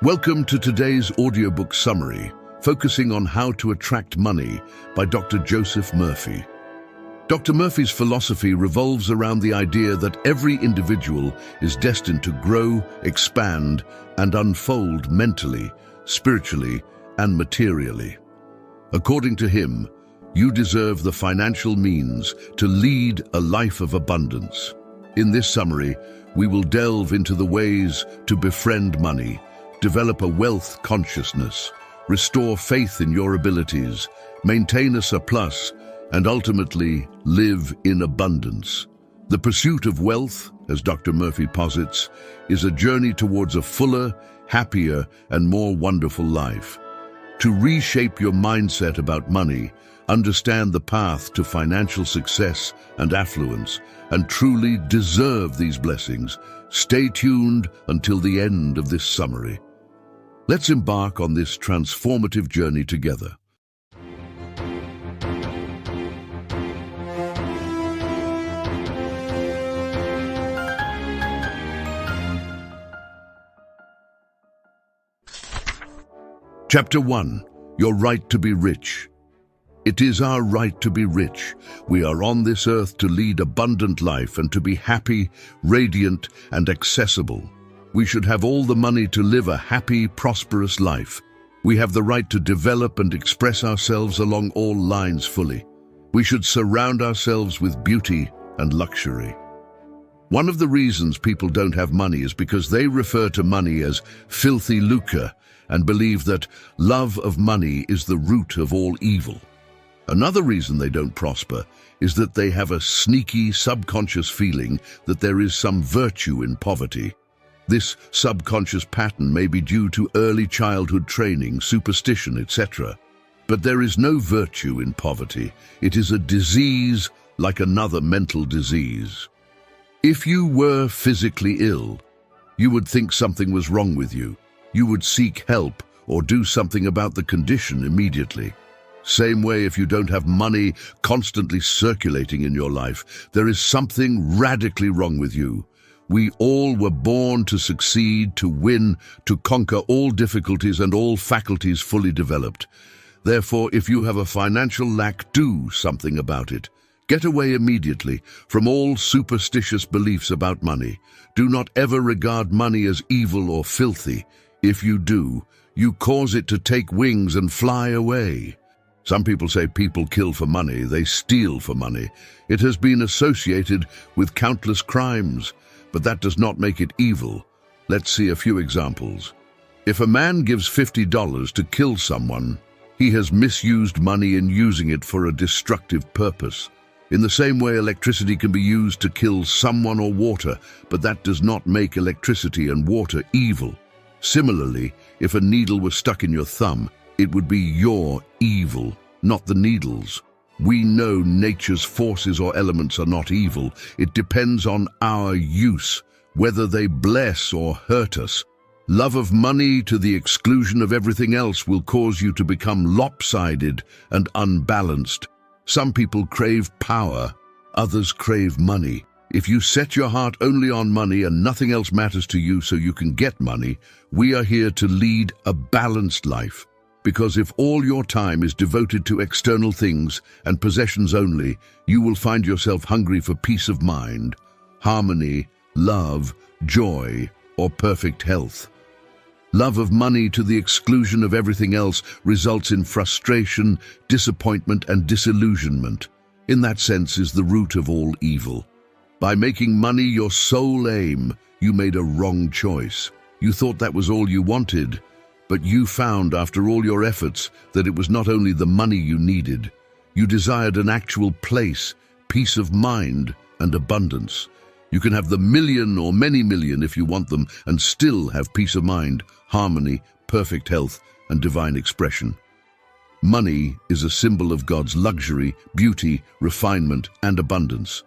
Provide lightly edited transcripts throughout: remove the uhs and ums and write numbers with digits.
Welcome to today's audiobook summary, focusing on How to Attract Money by Dr. Joseph Murphy. Dr. Murphy's philosophy revolves around the idea that every individual is destined to grow, expand, and unfold mentally, spiritually, and materially. According to him, you deserve the financial means to lead a life of abundance. In this summary, we will delve into the ways to befriend money, develop a wealth consciousness, restore faith in your abilities, maintain a surplus, and ultimately live in abundance. The pursuit of wealth, as Dr. Murphy posits, is a journey towards a fuller, happier, and more wonderful life. To reshape your mindset about money, understand the path to financial success and affluence, and truly deserve these blessings, stay tuned until the end of this summary. Let's embark on this transformative journey together. Chapter 1. Your right to be rich. It is our right to be rich. We are on this earth to lead abundant life and to be happy, radiant, and accessible. We should have all the money to live a happy, prosperous life. We have the right to develop and express ourselves along all lines fully. We should surround ourselves with beauty and luxury. One of the reasons people don't have money is because they refer to money as filthy lucre and believe that love of money is the root of all evil. Another reason they don't prosper is that they have a sneaky, subconscious feeling that there is some virtue in poverty. This subconscious pattern may be due to early childhood training, superstition, etc. But there is no virtue in poverty. It is a disease like another mental disease. If you were physically ill, you would think something was wrong with you. You would seek help or do something about the condition immediately. Same way, if you don't have money constantly circulating in your life, there is something radically wrong with you. We all were born to succeed, to win, to conquer all difficulties and all faculties fully developed. Therefore, if you have a financial lack, do something about it. Get away immediately from all superstitious beliefs about money. Do not ever regard money as evil or filthy. If you do, you cause it to take wings and fly away. Some people say people kill for money, they steal for money. It has been associated with countless crimes, but that does not make it evil. Let's see a few examples. If a man gives $50 to kill someone, he has misused money in using it for a destructive purpose. In the same way, electricity can be used to kill someone or water, but that does not make electricity and water evil. Similarly, if a needle was stuck in your thumb, it would be your evil, not the needle's. We know nature's forces or elements are not evil. It depends on our use, whether they bless or hurt us. Love of money to the exclusion of everything else will cause you to become lopsided and unbalanced. Some people crave power, others crave money. If you set your heart only on money and nothing else matters to you so you can get money, we are here to lead a balanced life. Because if all your time is devoted to external things and possessions only, you will find yourself hungry for peace of mind, harmony, love, joy, or perfect health. Love of money to the exclusion of everything else results in frustration, disappointment, and disillusionment. In that sense is the root of all evil. By making money your sole aim, you made a wrong choice. You thought that was all you wanted, but you found after all your efforts that it was not only the money you needed. You desired an actual place, peace of mind, and abundance. You can have the million or many million if you want them and still have peace of mind, harmony, perfect health, and divine expression. Money is a symbol of God's luxury, beauty, refinement, and abundance,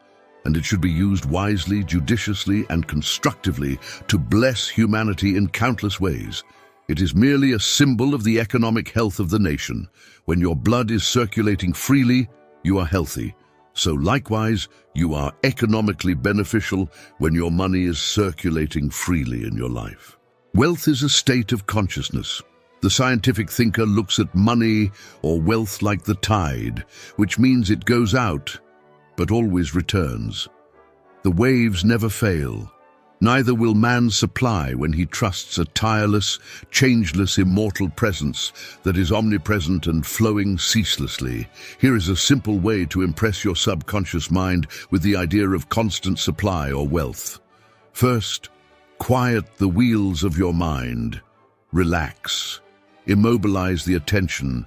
and it should be used wisely, judiciously, and constructively to bless humanity in countless ways. It is merely a symbol of the economic health of the nation. When your blood is circulating freely, you are healthy. So likewise, you are economically beneficial when your money is circulating freely in your life. Wealth is a state of consciousness. The scientific thinker looks at money or wealth like the tide, which means it goes out, but always returns. The waves never fail. Neither will man supply when he trusts a tireless, changeless, immortal presence that is omnipresent and flowing ceaselessly. Here is a simple way to impress your subconscious mind with the idea of constant supply or wealth. First, quiet the wheels of your mind. Relax. Immobilize the attention.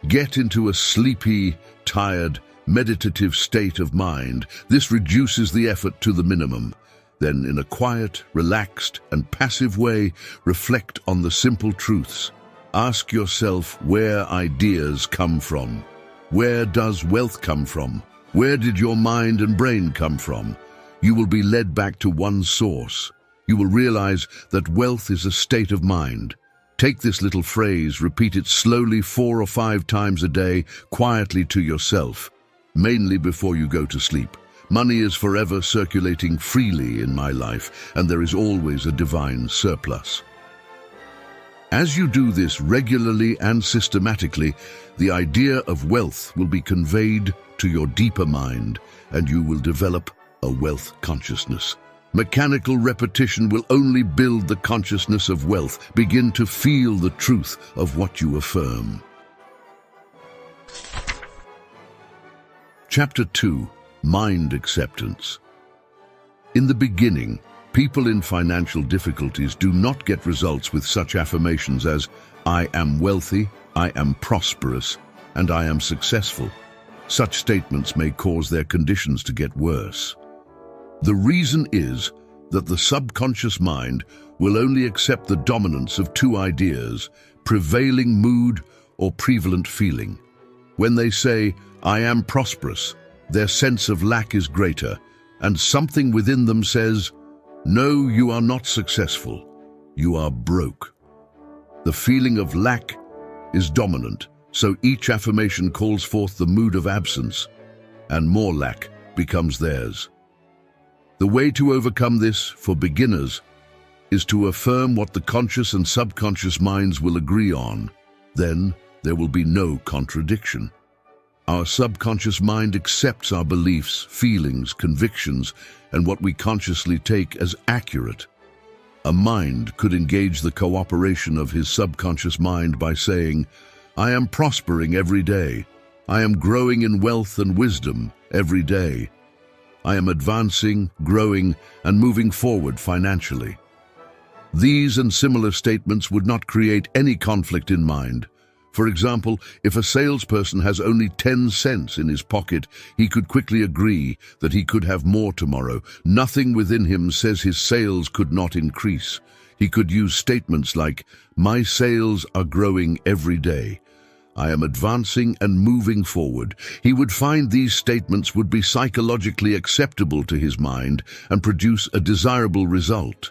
Get into a sleepy, tired, meditative state of mind. This reduces the effort to the minimum. Then, in a quiet, relaxed, and passive way, reflect on the simple truths. Ask yourself where ideas come from. Where does wealth come from? Where did your mind and brain come from? You will be led back to one source. You will realize that wealth is a state of mind. Take this little phrase, repeat it slowly 4 or 5 times a day, quietly to yourself, mainly before you go to sleep. Money is forever circulating freely in my life, and there is always a divine surplus. As you do this regularly and systematically, the idea of wealth will be conveyed to your deeper mind, and you will develop a wealth consciousness. Mechanical repetition will only build the consciousness of wealth. Begin to feel the truth of what you affirm. Chapter 2. Mind acceptance. In the beginning, people in financial difficulties do not get results with such affirmations as, "I am wealthy, I am prosperous, and I am successful." Such statements may cause their conditions to get worse. The reason is that the subconscious mind will only accept the dominance of 2 ideas, prevailing mood or prevalent feeling. When they say, "I am prosperous," their sense of lack is greater, and something within them says, "No, you are not successful. You are broke." The feeling of lack is dominant, so each affirmation calls forth the mood of absence, and more lack becomes theirs. The way to overcome this, for beginners, is to affirm what the conscious and subconscious minds will agree on. Then there will be no contradiction. Our subconscious mind accepts our beliefs, feelings, convictions, and what we consciously take as accurate. A mind could engage the cooperation of his subconscious mind by saying, "I am prospering every day. I am growing in wealth and wisdom every day. I am advancing, growing, and moving forward financially." These and similar statements would not create any conflict in mind. For example, if a salesperson has only 10 cents in his pocket, he could quickly agree that he could have more tomorrow. Nothing within him says his sales could not increase. He could use statements like, "My sales are growing every day. I am advancing and moving forward." He would find these statements would be psychologically acceptable to his mind and produce a desirable result.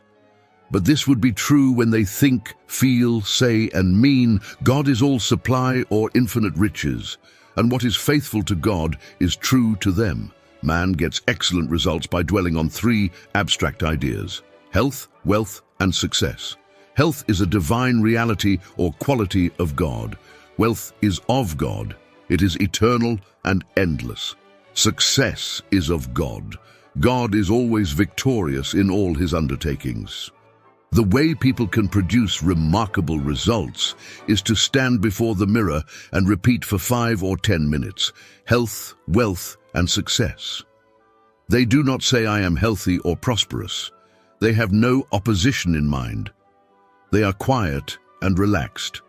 But this would be true when they think, feel, say, and mean, "God is all supply or infinite riches," and what is faithful to God is true to them. Man gets excellent results by dwelling on 3 abstract ideas: health, wealth, and success. Health is a divine reality or quality of God. Wealth is of God. It is eternal and endless. Success is of God. God is always victorious in all his undertakings. The way people can produce remarkable results is to stand before the mirror and repeat for 5 or 10 minutes, health, wealth, and success. They do not say, "I am healthy or prosperous." They have no opposition in mind. They are quiet and relaxed.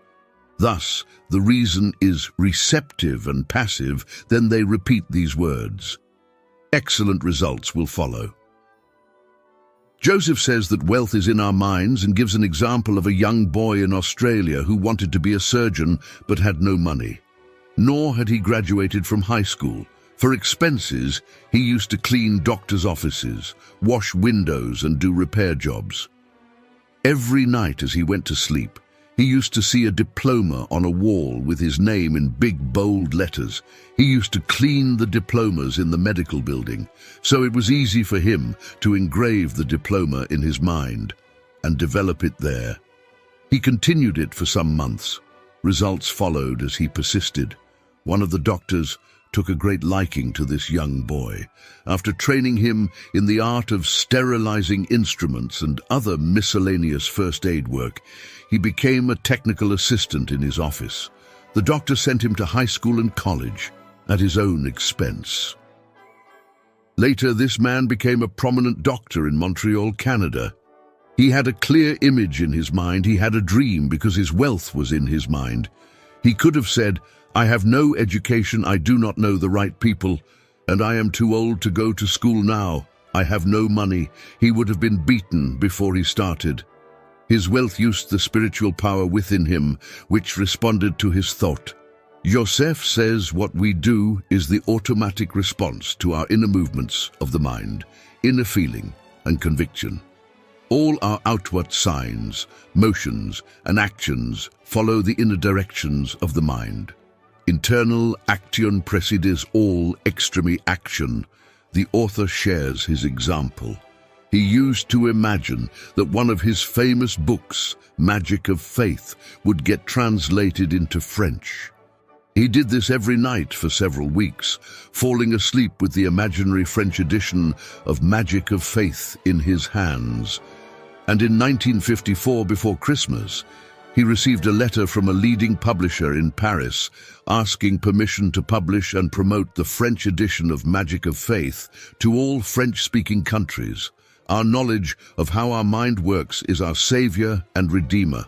Thus, the reason is receptive and passive, then they repeat these words. Excellent results will follow. Joseph says that wealth is in our minds and gives an example of a young boy in Australia who wanted to be a surgeon but had no money. Nor had he graduated from high school. For expenses, he used to clean doctors' offices, wash windows, and do repair jobs. Every night as he went to sleep, he used to see a diploma on a wall with his name in big, bold letters. He used to clean the diplomas in the medical building, so it was easy for him to engrave the diploma in his mind and develop it there. He continued it for some months. Results followed as he persisted. One of the doctors took a great liking to this young boy. After training him in the art of sterilizing instruments and other miscellaneous first aid work, he became a technical assistant in his office. The doctor sent him to high school and college at his own expense. Later, this man became a prominent doctor in Montreal, Canada. He had a clear image in his mind. He had a dream because his wealth was in his mind. He could have said, "I have no education, I do not know the right people, and I am too old to go to school now. I have no money." He would have been beaten before he started. His wealth used the spiritual power within him, which responded to his thought. Joseph says what we do is the automatic response to our inner movements of the mind, inner feeling and conviction. All our outward signs, motions, and actions follow the inner directions of the mind. Internal action precedes all extreme action. The author shares his example. He used to imagine that one of his famous books, Magic of Faith, would get translated into French. He did this every night for several weeks, falling asleep with the imaginary French edition of Magic of Faith in his hands. And in 1954, before Christmas, he received a letter from a leading publisher in Paris asking permission to publish and promote the French edition of Magic of Faith to all French-speaking countries. Our knowledge of how our mind works is our savior and redeemer.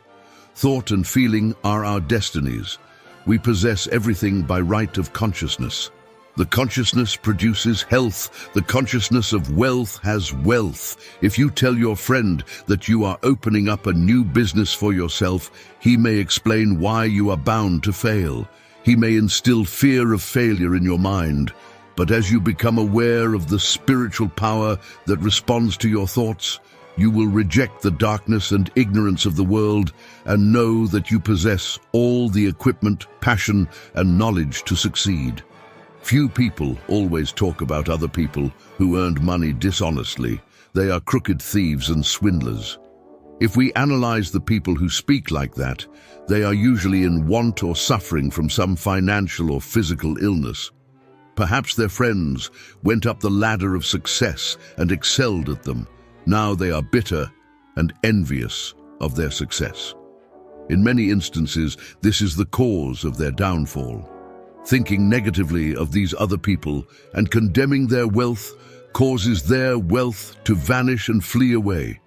Thought and feeling are our destinies. We possess everything by right of consciousness. The consciousness produces health. The consciousness of wealth has wealth. If you tell your friend that you are opening up a new business for yourself, he may explain why you are bound to fail. He may instill fear of failure in your mind. But as you become aware of the spiritual power that responds to your thoughts, you will reject the darkness and ignorance of the world and know that you possess all the equipment, passion, and knowledge to succeed. Few people always talk about other people who earned money dishonestly. They are crooked thieves and swindlers. If we analyze the people who speak like that, they are usually in want or suffering from some financial or physical illness. Perhaps their friends went up the ladder of success and excelled at them. Now they are bitter and envious of their success. In many instances, this is the cause of their downfall. Thinking negatively of these other people and condemning their wealth causes their wealth to vanish and flee away.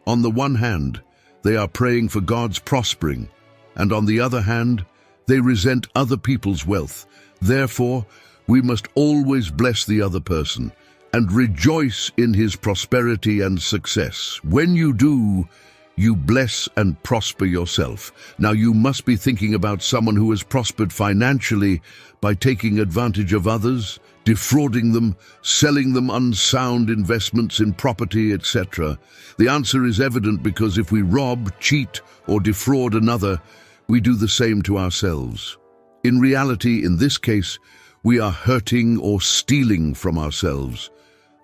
On the one hand, they are praying for God's prospering, and on the other hand, they resent other people's wealth. Therefore, we must always bless the other person and rejoice in his prosperity and success. When you do, you bless and prosper yourself. Now you must be thinking about someone who has prospered financially by taking advantage of others, defrauding them, selling them unsound investments in property, etc. The answer is evident because if we rob, cheat, or defraud another, we do the same to ourselves. In reality, in this case, we are hurting or stealing from ourselves.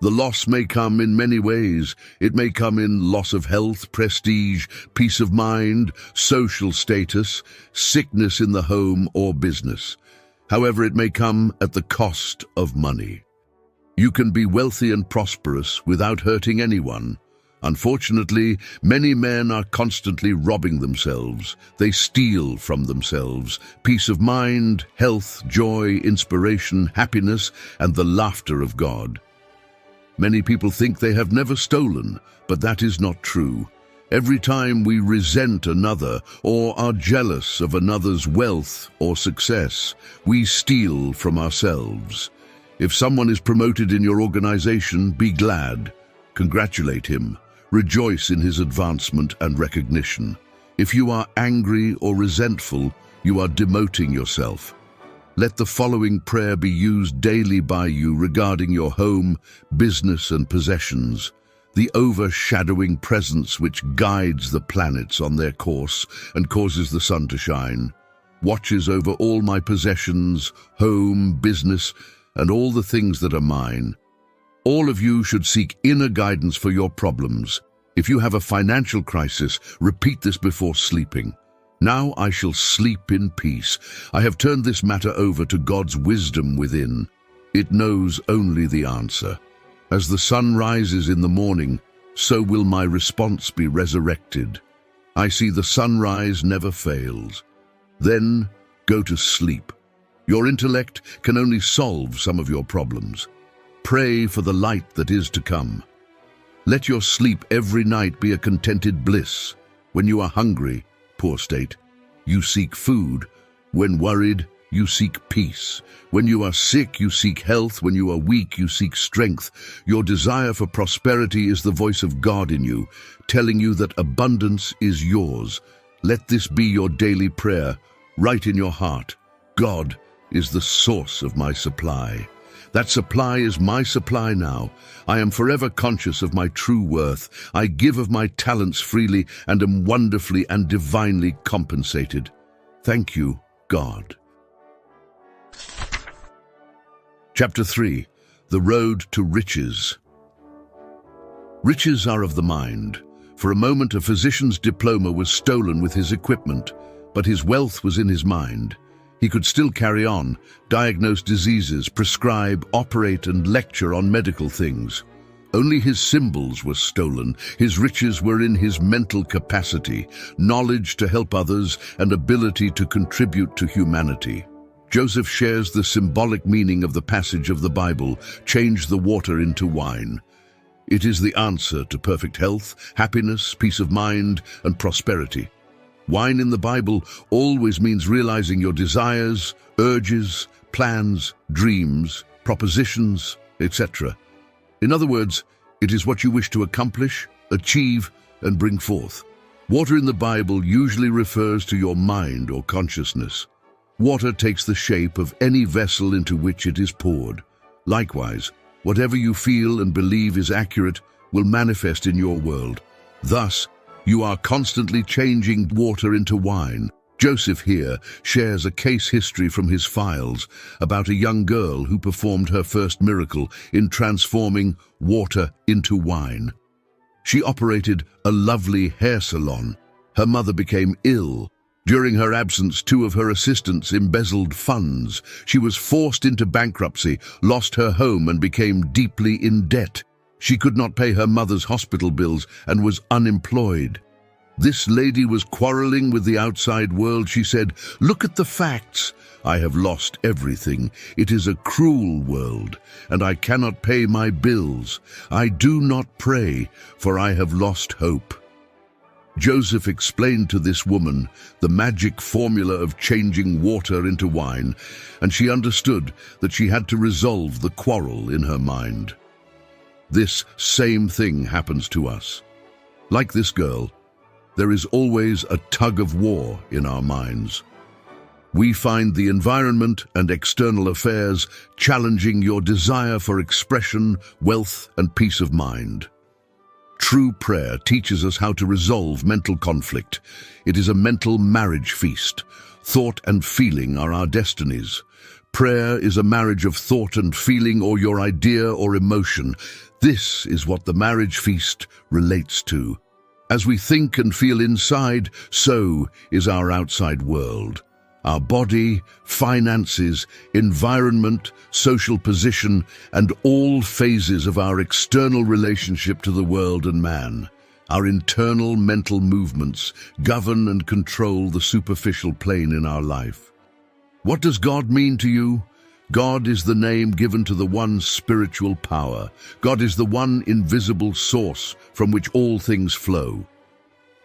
The loss may come in many ways. It may come in loss of health, prestige, peace of mind, social status, sickness in the home or business. However, it may come at the cost of money. You can be wealthy and prosperous without hurting anyone. Unfortunately, many men are constantly robbing themselves. They steal from themselves peace of mind, health, joy, inspiration, happiness, and the laughter of God. Many people think they have never stolen, but that is not true. Every time we resent another or are jealous of another's wealth or success, we steal from ourselves. If someone is promoted in your organization, be glad. Congratulate him. Rejoice in his advancement and recognition. If you are angry or resentful, you are demoting yourself. Let the following prayer be used daily by you regarding your home, business, and possessions. The overshadowing presence which guides the planets on their course and causes the sun to shine, watches over all my possessions, home, business, and all the things that are mine. All of you should seek inner guidance for your problems. If you have a financial crisis, repeat this before sleeping. Now I shall sleep in peace. I have turned this matter over to God's wisdom within. It knows only the answer. As the sun rises in the morning, so will my response be resurrected. I see the sunrise never fails. Then go to sleep. Your intellect can only solve some of your problems. Pray for the light that is to come. Let your sleep every night be a contented bliss. When you are hungry, poor state, you seek food. When worried, you seek peace. When you are sick, you seek health. When you are weak, you seek strength. Your desire for prosperity is the voice of God in you, telling you that abundance is yours. Let this be your daily prayer, right in your heart. God is the source of my supply. That supply is my supply now. I am forever conscious of my true worth. I give of my talents freely and am wonderfully and divinely compensated. Thank you, God. Chapter 3. The Road to Riches. Riches are of the mind. For a moment, a physician's diploma was stolen with his equipment, but his wealth was in his mind. He could still carry on, diagnose diseases, prescribe, operate, and lecture on medical things. Only his symbols were stolen. His riches were in his mental capacity, knowledge to help others, and ability to contribute to humanity. Joseph shares the symbolic meaning of the passage of the Bible, change the water into wine. It is the answer to perfect health, happiness, peace of mind, and prosperity. Wine in the Bible always means realizing your desires, urges, plans, dreams, propositions, etc. In other words, it is what you wish to accomplish, achieve, and bring forth. Water in the Bible usually refers to your mind or consciousness. Water takes the shape of any vessel into which it is poured. Likewise, whatever you feel and believe is accurate will manifest in your world. Thus, you are constantly changing water into wine. Joseph here shares a case history from his files about a young girl who performed her first miracle in transforming water into wine. She operated a lovely hair salon. Her mother became ill. During her absence, 2 of her assistants embezzled funds. She was forced into bankruptcy, lost her home, and became deeply in debt. She could not pay her mother's hospital bills and was unemployed. This lady was quarreling with the outside world. She said, "Look at the facts. I have lost everything. It is a cruel world, and I cannot pay my bills. I do not pray, for I have lost hope." Joseph explained to this woman the magic formula of changing water into wine, and she understood that she had to resolve the quarrel in her mind. This same thing happens to us. Like this girl, there is always a tug of war in our minds. We find the environment and external affairs challenging your desire for expression, wealth, and peace of mind. True prayer teaches us how to resolve mental conflict. It is a mental marriage feast. Thought and feeling are our destinies. Prayer is a marriage of thought and feeling, or your idea or emotion. This is what the marriage feast relates to. As we think and feel inside, so is our outside world. Our body, finances, environment, social position, and all phases of our external relationship to the world and man. Our internal mental movements govern and control the superficial plane in our life. What does God mean to you? God is the name given to the one spiritual power. God is the one invisible source from which all things flow.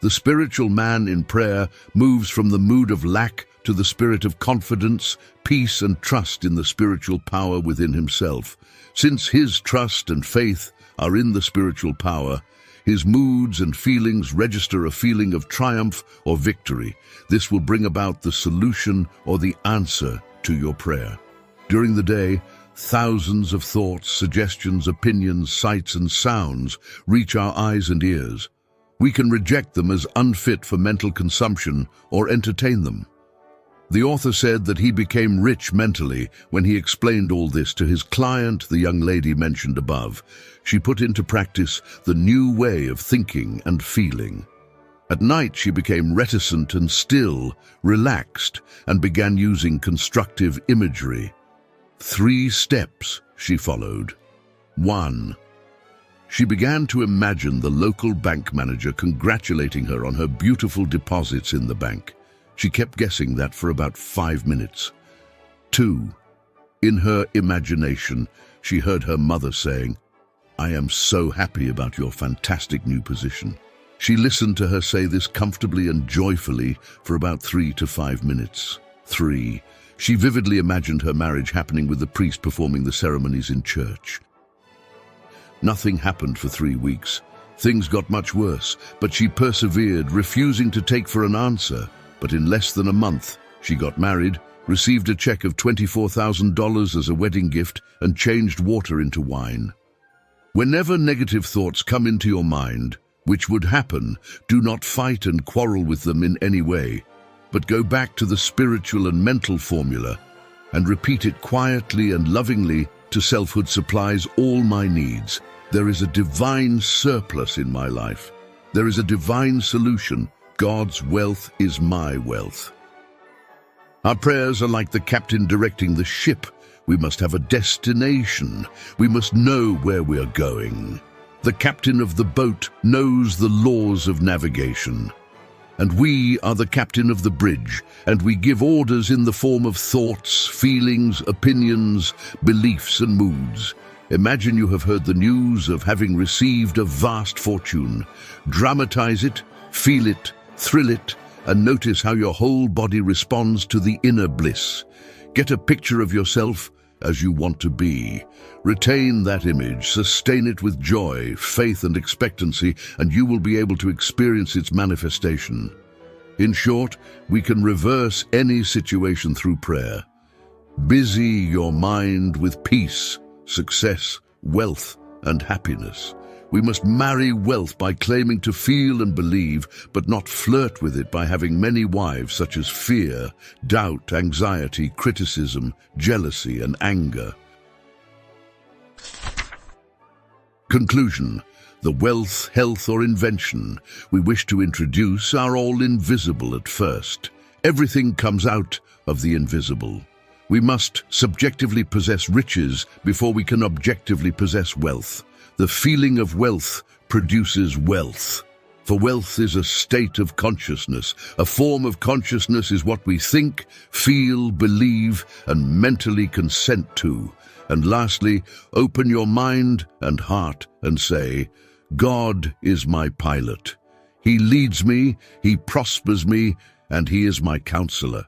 The spiritual man in prayer moves from the mood of lack to the spirit of confidence, peace, and trust in the spiritual power within himself. Since his trust and faith are in the spiritual power, his moods and feelings register a feeling of triumph or victory. This will bring about the solution or the answer to your prayer. During the day, thousands of thoughts, suggestions, opinions, sights, and sounds reach our eyes and ears. We can reject them as unfit for mental consumption or entertain them. The author said that he became rich mentally when he explained all this to his client, the young lady mentioned above. She put into practice the new way of thinking and feeling. At night, she became reticent and still, relaxed, and began using constructive imagery. 3 steps she followed. 1. She began to imagine the local bank manager congratulating her on her beautiful deposits in the bank. She kept guessing that for about 5 minutes. 2. In her imagination, she heard her mother saying, "I am so happy about your fantastic new position." She listened to her say this comfortably and joyfully for about 3 to 5 minutes. 3. She vividly imagined her marriage happening with the priest performing the ceremonies in church. Nothing happened for 3 weeks. Things got much worse, but she persevered, refusing to take for an answer. But in less than a month, she got married, received a check of $24,000 as a wedding gift, and changed water into wine. Whenever negative thoughts come into your mind, which would happen, do not fight and quarrel with them in any way, but go back to the spiritual and mental formula and repeat it quietly and lovingly to selfhood supplies all my needs. There is a divine surplus in my life. There is a divine solution. God's wealth is my wealth. Our prayers are like the captain directing the ship. We must have a destination. We must know where we are going. The captain of the boat knows the laws of navigation. And we are the captain of the bridge, and we give orders in the form of thoughts, feelings, opinions, beliefs, and moods. Imagine you have heard the news of having received a vast fortune. Dramatize it, feel it, thrill it, and notice how your whole body responds to the inner bliss. Get a picture of yourself as you want to be. Retain that image, sustain it with joy, faith, and expectancy, and you will be able to experience its manifestation. In short, we can reverse any situation through prayer. Busy your mind with peace, success, wealth, and happiness. We must marry wealth by claiming to feel and believe, but not flirt with it by having many wives, such as fear, doubt, anxiety, criticism, jealousy, and anger. Conclusion. The wealth, health, or invention we wish to introduce are all invisible at first. Everything comes out of the invisible. We must subjectively possess riches before we can objectively possess wealth. The feeling of wealth produces wealth. For wealth is a state of consciousness. A form of consciousness is what we think, feel, believe, and mentally consent to. And lastly, open your mind and heart and say, God is my pilot. He leads me, He prospers me, and He is my counselor.